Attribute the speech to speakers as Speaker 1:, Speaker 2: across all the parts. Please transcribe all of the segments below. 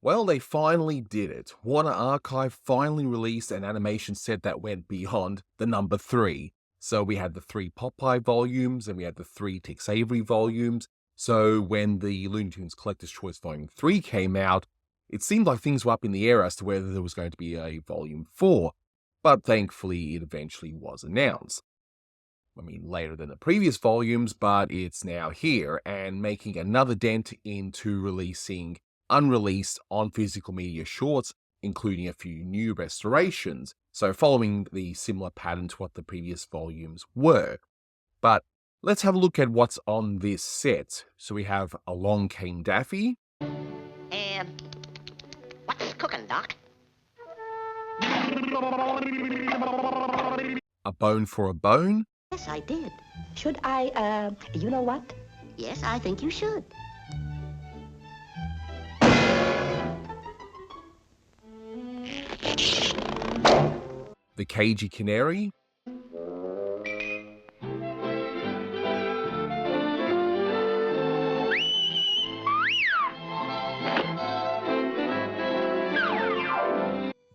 Speaker 1: Well, they finally did it. Warner Archive finally released an animation set that went beyond the number 3. So we had the 3 Popeye volumes and we had the 3 Tex Avery volumes. So when the Looney Tunes Collector's Choice Volume 3 came out, it seemed like things were up in the air as to whether there was going to be a Volume 4. But thankfully, it eventually was announced. I mean, later than the previous volumes, but it's now here and making another dent into releasing unreleased on physical media shorts, including a few new restorations, so following the similar pattern to what the previous volumes were. But let's have a look at what's on this set. So we have Along Came Daffy.
Speaker 2: What's cooking, Doc?
Speaker 1: A Bone for a Bone.
Speaker 2: Yes, I did.
Speaker 3: Should I, you know what?
Speaker 2: Yes, I think you should.
Speaker 1: The Cagey Canary.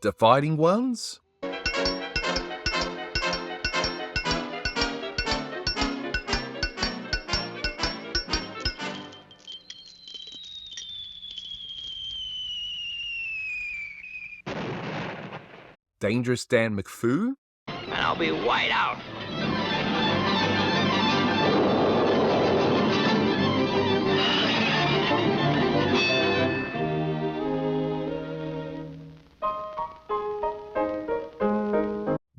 Speaker 1: The Fighting Ones. Dangerous Dan McPhoo.
Speaker 4: And I'll be white out.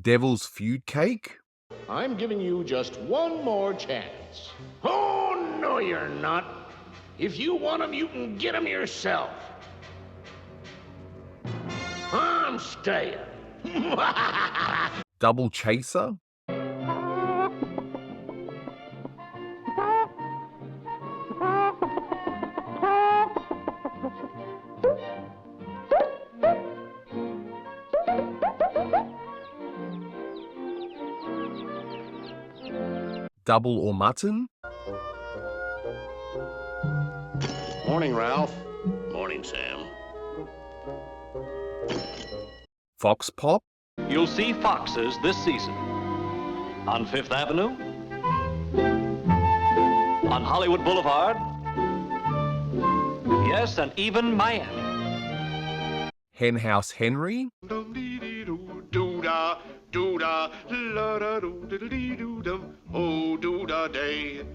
Speaker 1: Devil's Feud Cake.
Speaker 5: I'm giving you just one more chance. Oh, no, you're not. If you want them, you can get them yourself. I'm staying.
Speaker 1: Double Chaser. Double or Mutton.
Speaker 5: Morning, Ralph. Morning, Sam.
Speaker 1: Fox Pop.
Speaker 6: You'll see foxes this season on Fifth Avenue, on Hollywood Boulevard, yes, and even Miami.
Speaker 1: Henhouse Henry.
Speaker 5: Oh, do-da day.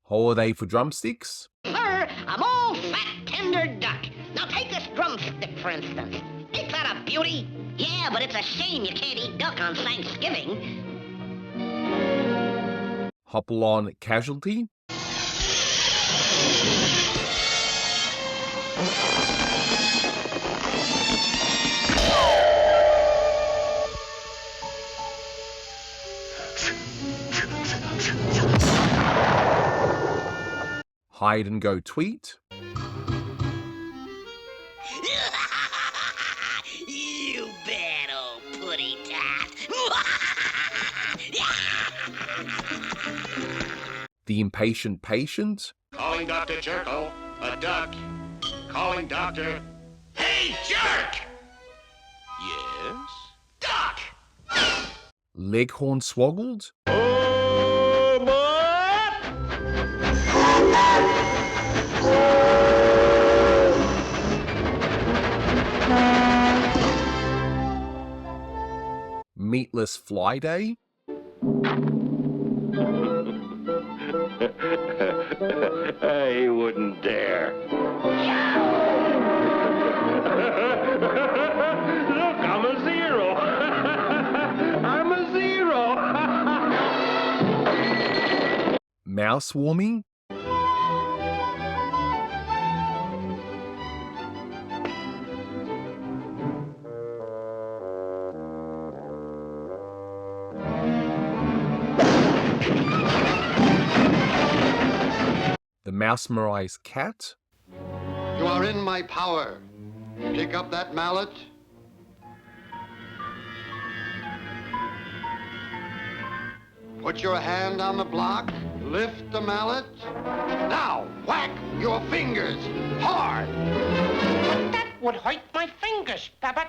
Speaker 1: Holiday for Drumsticks.
Speaker 2: I'm all fat, tender duck. Now take this drumstick, for instance. Ain't that a beauty? Yeah, but it's a shame you can't eat duck on Thanksgiving.
Speaker 1: Hopalong Casualty. Hide and Go Tweet.
Speaker 2: You bad old putty tat.
Speaker 1: The Impatient Patient.
Speaker 5: Calling Dr. Jerkle, a duck. Calling Dr. Hey, jerk! Yes? Duck!
Speaker 1: Leghorn Swoggled.
Speaker 5: Oh, boy!
Speaker 1: Meatless Fly Day.
Speaker 5: I wouldn't dare. Look, I'm a zero. I'm a zero.
Speaker 1: Mouse Warming. The Mouse-merized Cat.
Speaker 7: You are in my power. Pick up that mallet. Put your hand on the block, lift the mallet. Now, whack your fingers hard.
Speaker 5: But that would hurt my fingers, Babbitt.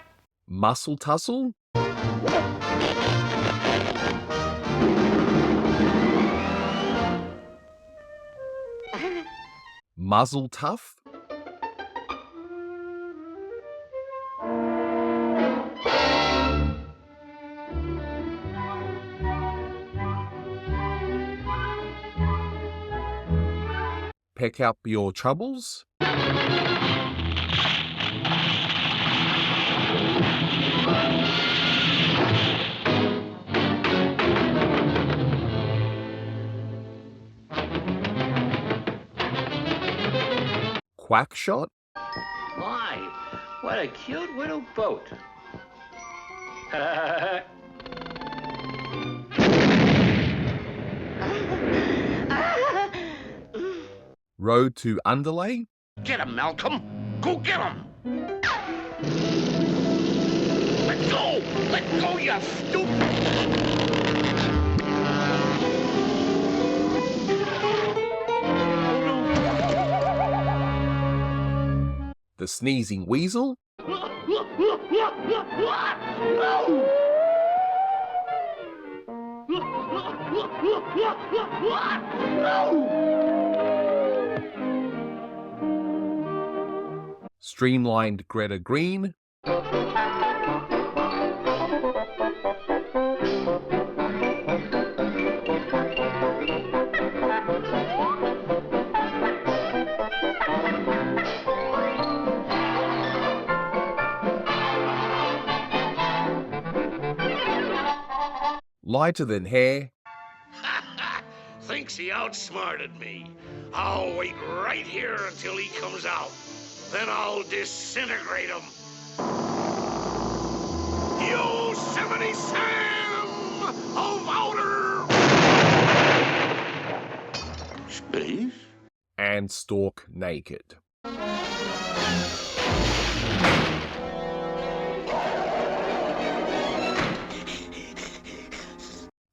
Speaker 1: Muscle tussle? Muzzle tough? Peck up your troubles? Quack shot?
Speaker 4: My, what a cute little boat.
Speaker 1: Road to underlay?
Speaker 5: Get him, Malcolm. Go get him. Let go. Let go, you stupid.
Speaker 1: The sneezing weasel? Streamlined Greta Green? Lighter than hair?
Speaker 5: Thinks he outsmarted me. I'll wait right here until he comes out. Then I'll disintegrate him. Yosemite Sam of Outer Space?
Speaker 1: And stalk naked.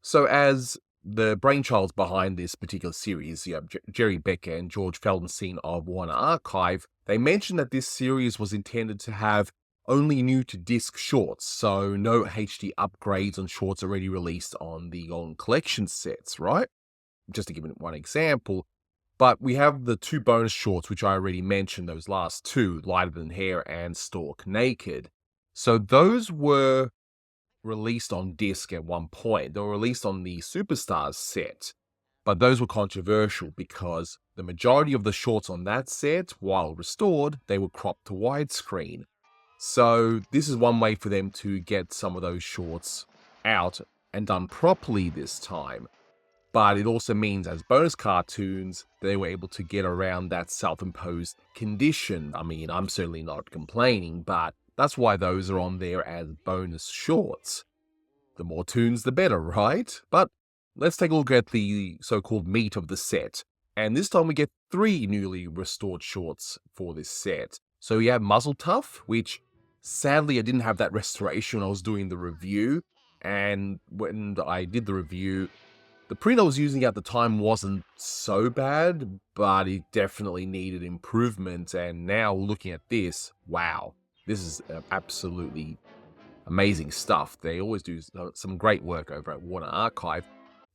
Speaker 1: So as the brainchilds behind this particular series, Jerry Becker and George Feldenstein of Warner Archive, they mentioned that this series was intended to have only new-to-disc shorts, so no HD upgrades on shorts already released on the Golden Collection sets, right? Just to give it one example. But we have the two bonus shorts, which I already mentioned, those last two, Lighter Than Hair and Stalk Naked. So those were released on disc at one point. They were released on the Superstars set, but those were controversial because the majority of the shorts on that set, while restored, they were cropped to widescreen. So this is one way for them to get some of those shorts out and done properly this time. But it also means as bonus cartoons, they were able to get around that self-imposed condition. I mean, I'm certainly not complaining, but that's why those are on there as bonus shorts. The more tunes, the better, right? But let's take a look at the so-called meat of the set. And this time we get 3 newly restored shorts for this set. So we have Muzzle Tough, which sadly I didn't have that restoration when I was doing the review. And when I did the review, the print I was using at the time wasn't so bad, but it definitely needed improvement. And now looking at this, wow. This is absolutely amazing stuff. They always do some great work over at Warner Archive.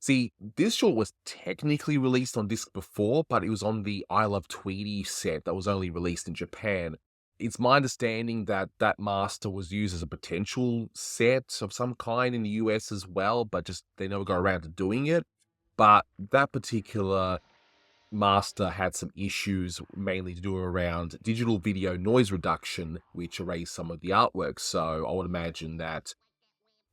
Speaker 1: See, this short was technically released on disc before, but it was on the I Love Tweety set that was only released in Japan. It's my understanding that that master was used as a potential set of some kind in the US as well, but just they never got around to doing it. But that particular master had some issues mainly to do around digital video noise reduction, which erased some of the artwork. So I would imagine that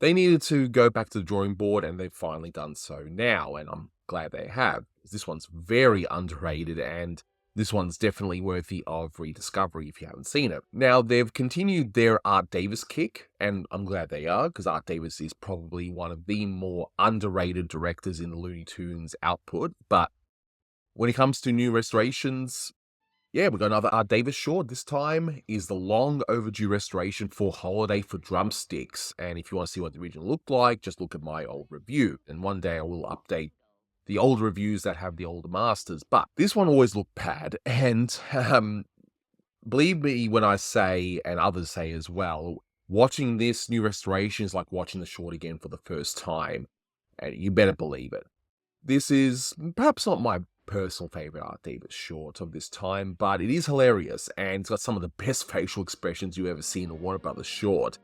Speaker 1: they needed to go back to the drawing board, and they've finally done so now, and I'm glad they have. This one's very underrated, and this one's definitely worthy of rediscovery if you haven't seen it. Now, they've continued their Art Davis kick, and I'm glad they are, because Art Davis is probably one of the more underrated directors in the Looney Tunes output, but when it comes to new restorations, Yeah, we got another Art Davis short. This time is the long overdue restoration for Holiday for Drumsticks. And if you want to see what the original looked like, just look at my old review. And one day I will update the old reviews that have the older masters. But this one always looked bad. And believe me when I say, and others say as well, watching this new restoration is like watching the short again for the first time. And you better believe it. This is perhaps not my personal favorite Art Davis short of this time, but it is hilarious, and it's got some of the best facial expressions you ever see in a Warner Brothers short.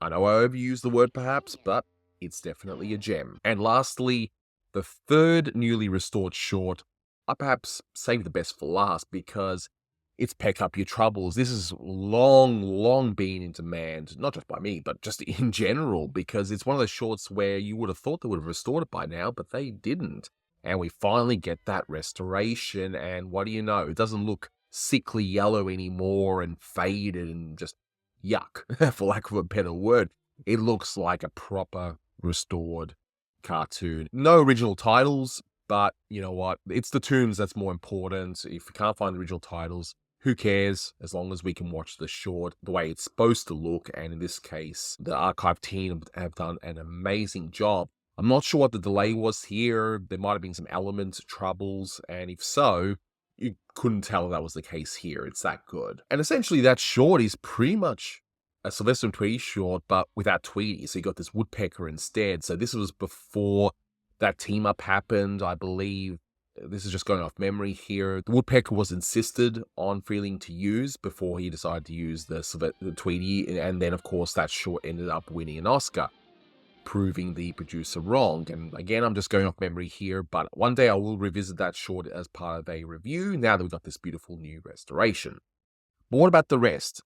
Speaker 1: I know I overuse the word perhaps, but it's definitely a gem. And lastly, the third newly restored short, I perhaps save the best for last because it's Peck Up Your Troubles. This has long been in demand, not just by me, but just in general, because it's one of those shorts where you would have thought they would have restored it by now, but they didn't. And we finally get that restoration, and what do you know? It doesn't look sickly yellow anymore and faded and just yuck, for lack of a better word. It looks like a proper restored cartoon. No original titles, but you know what? It's the tunes that's more important. If you can't find the original titles, who cares, as long as we can watch the short the way it's supposed to look, and in this case, the archive team have done an amazing job. I'm not sure what the delay was here. There might have been some element troubles, and if so, you couldn't tell that was the case here. It's that good. And essentially, that short is pretty much a Sylvester and Tweety short, but without Tweety. So you got this woodpecker instead. So this was before that team up happened, I believe. This is just going off memory here. The woodpecker was insisted on Freeling to use before he decided to use the Tweety, and then of course that short ended up winning an Oscar, proving the producer wrong. And again, I'm just going off memory here, but one day I will revisit that short as part of a review now that we've got this beautiful new restoration. But what about the rest?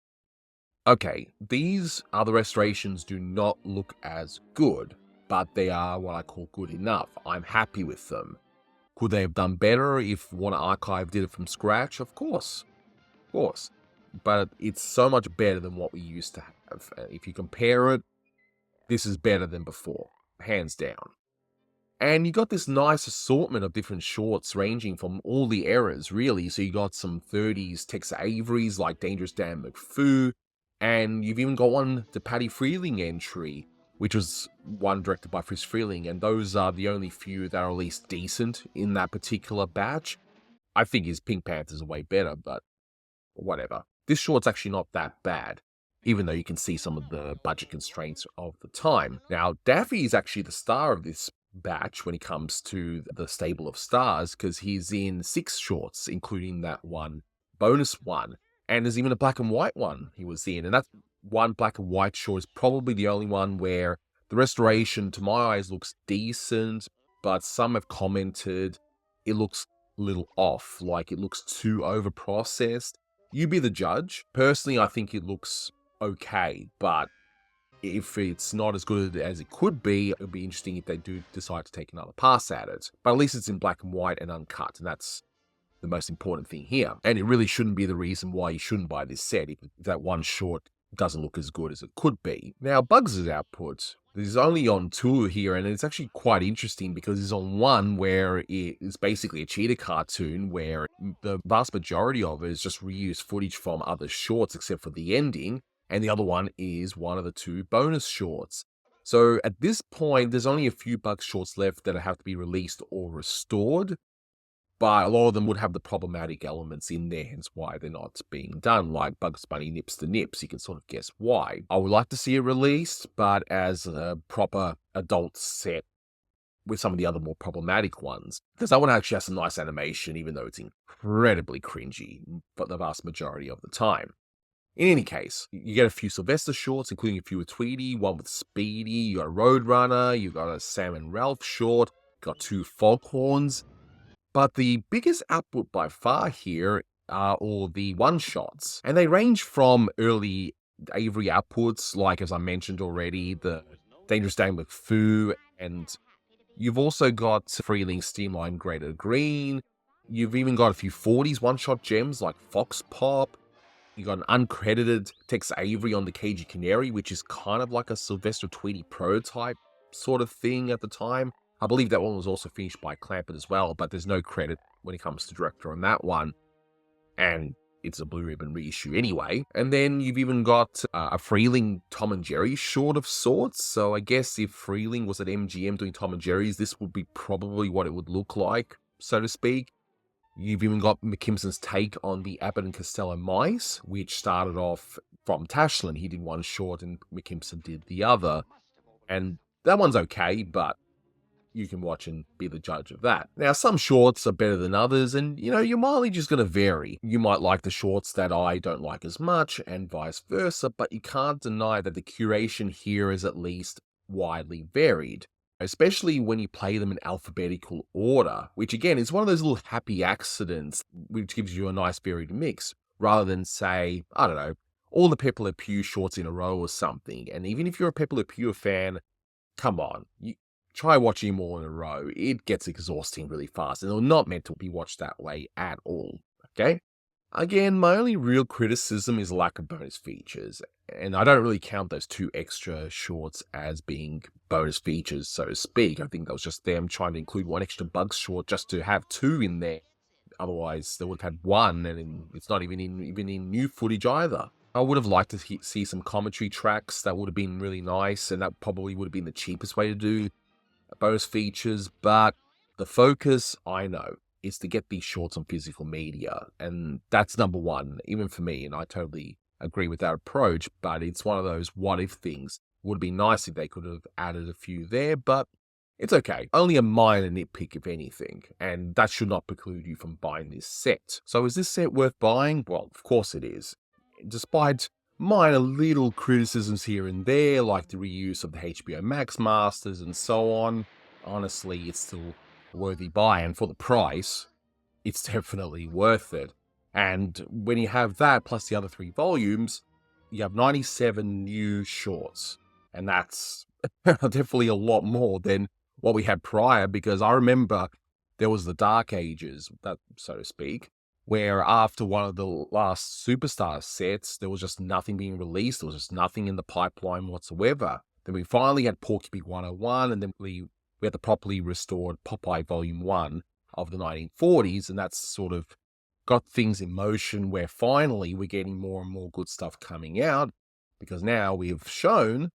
Speaker 1: Okay, these other restorations do not look as good, but they are what I call good enough. I'm happy with them. Could they have done better if Warner Archive did it from scratch? Of course. Of course. But it's so much better than what we used to have. If you compare it, this is better than before. Hands down. And you got this nice assortment of different shorts ranging from all the eras, really. So you got some 30s Tex Avery's like Dangerous Dan McPhoo, and you've even got one to Patty Freeling entry, which was one directed by Friz Freleng, and those are the only few that are at least decent in that particular batch. I think his Pink Panthers are way better, but whatever. This short's actually not that bad, even though you can see some of the budget constraints of the time. Now, Daffy is actually the star of this batch when it comes to the stable of stars, because he's in 6 shorts, including that one bonus one, and there's even a black and white one he was in, and that's one black and white short is probably the only one where the restoration, to my eyes, looks decent, but some have commented it looks a little off, like it looks too over-processed. You be the judge. Personally, I think it looks okay, but if it's not as good as it could be, it would be interesting if they do decide to take another pass at it. But at least it's in black and white and uncut, and that's the most important thing here. And it really shouldn't be the reason why you shouldn't buy this set if that one short doesn't look as good as it could be. Now, Bugs' output is only on 2 here, and it's actually quite interesting because it's on one where it is basically a cheetah cartoon where the vast majority of it is just reused footage from other shorts except for the ending, and the other one is one of the 2 bonus shorts. So at this point, there's only a few Bugs shorts left that have to be released or restored, but a lot of them would have the problematic elements in there, hence why they're not being done, like Bugs Bunny Nips the Nips. You can sort of guess why. I would like to see it released, but as a proper adult set with some of the other more problematic ones, because that one actually has some nice animation, even though it's incredibly cringy for the vast majority of the time. In any case, you get a few Sylvester shorts, including a few with Tweety, one with Speedy, you got a Roadrunner, you got a Sam and Ralph short, got 2 Foghorns. But the biggest output by far here are all the one-shots. And they range from early Avery outputs, like as I mentioned already, the Dangerous Dan McPhoo, and you've also got Freeling Steamline Greater Green. You've even got a few 40s one-shot gems like Fox Pop. You got an uncredited Tex Avery on the Cagey Canary, which is kind of like a Sylvester Tweety prototype sort of thing at the time. I believe that one was also finished by Clampett as well, but there's no credit when it comes to director on that one. and it's a Blue Ribbon reissue anyway. And then you've even got a Freeling Tom and Jerry short of sorts. So I guess if Freeling was at MGM doing Tom and Jerry's, this would be probably what it would look like, so to speak. You've even got McKimson's take on the Abbott and Costello mice, which started off from Tashlin. He did one short and McKimson did the other. And that one's okay, but you can watch and be the judge of that. Now, some shorts are better than others, and your mileage is going to vary. You might like the shorts that I don't like as much, and vice versa, but you can't deny that the curation here is at least widely varied, especially when you play them in alphabetical order, which again is one of those little happy accidents which gives you a nice varied mix, rather than say, I don't know, all the Pepe Le Pew shorts in a row or something. And even if you're a Pepe Le Pew fan, come on, try watching them all in a row. It gets exhausting really fast, and they're not meant to be watched that way at all, okay? Again, my only real criticism is lack of bonus features, and I don't really count those 2 extra shorts as being bonus features, so to speak. I think that was just them trying to include 1 extra Bugs short just to have 2 in there. Otherwise, they would have had 1, and it's not even in new footage either. I would have liked to see some commentary tracks. That would have been really nice, and that probably would have been the cheapest way to do bonus features, but the focus, I know, is to get these shorts on physical media, and that's number one, even for me, and I totally agree with that approach, but it's one of those what-if things. Would be nice if they could have added a few there, but it's okay. Only a minor nitpick, if anything, and that should not preclude you from buying this set. So is this set worth buying? Well, of course it is. Despite minor little criticisms here and there, like the reuse of the HBO Max masters and so on, honestly, it's still a worthy buy, and for the price, it's definitely worth it. And when you have that, plus the other 3 volumes, you have 97 new shorts, and that's definitely a lot more than what we had prior, because I remember there was the Dark Ages, that so to speak, where after one of the last Superstar sets, there was just nothing being released. There was just nothing in the pipeline whatsoever. Then we finally had Porky Pig 101, and then we had the properly restored Popeye Volume 1 of the 1940s, and that's sort of got things in motion where finally we're getting more and more good stuff coming out, because now we've shown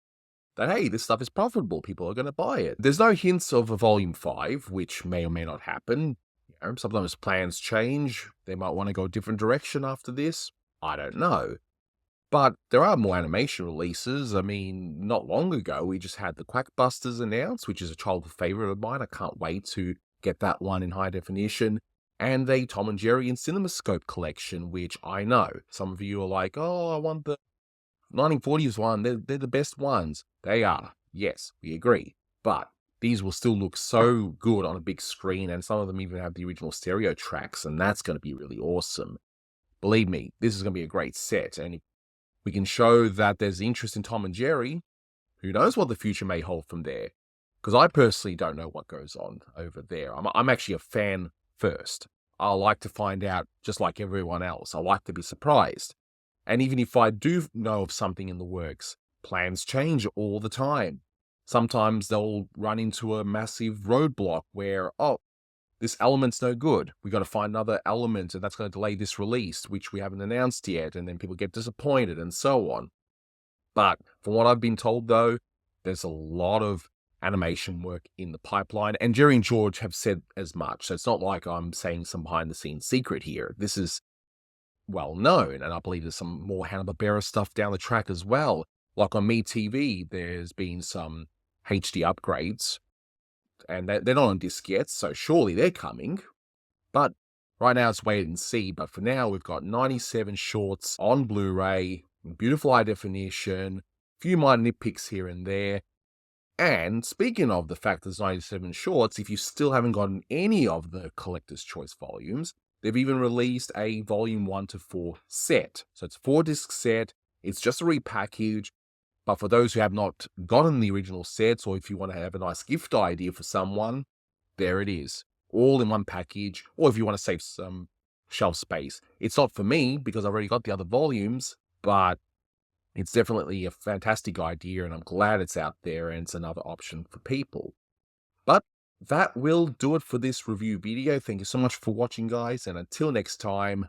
Speaker 1: that, hey, this stuff is profitable. People are going to buy it. There's no hints of a Volume 5, which may or may not happen. Sometimes plans change. They might want to go a different direction after this. I don't know. But there are more animation releases. I mean, not long ago, we just had the Quackbusters announced, which is a childhood favorite of mine. I can't wait to get that one in high definition. And a Tom and Jerry and CinemaScope collection, which I know some of you are like, oh, I want the 1940s one. They're the best ones. They are. Yes, we agree. But these will still look so good on a big screen, and some of them even have the original stereo tracks, and that's going to be really awesome. Believe me, this is going to be a great set, and if we can show that there's interest in Tom and Jerry, who knows what the future may hold from there? Because I personally don't know what goes on over there. I'm actually a fan first. I like to find out just like everyone else. I like to be surprised. And even if I do know of something in the works, plans change all the time. Sometimes they'll run into a massive roadblock where, oh, this element's no good. We got to find another element, and that's going to delay this release, which we haven't announced yet, and then people get disappointed and so on. But from what I've been told, though, there's a lot of animation work in the pipeline, and Jerry and George have said as much. So it's not like I'm saying some behind-the-scenes secret here. This is well known, and I believe there's some more Hanna-Barbera stuff down the track as well. Like on MeTV, there's been some HD upgrades, and they're not on disc yet, so surely they're coming. But right now it's wait and see. But for now, we've got 97 shorts on Blu-ray, beautiful high definition, a few minor nitpicks here and there. And speaking of the fact there's 97 shorts, if you still haven't gotten any of the Collector's Choice volumes, they've even released a Volume 1 to 4 set. So it's a 4-disc set. It's just a repackage. But for those who have not gotten the original sets, or if you want to have a nice gift idea for someone, there it is. All in one package. Or if you want to save some shelf space. It's not for me, because I've already got the other volumes, but it's definitely a fantastic idea, and I'm glad it's out there, and it's another option for people. But that will do it for this review video. Thank you so much for watching, guys, and until next time,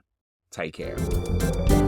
Speaker 1: Take care.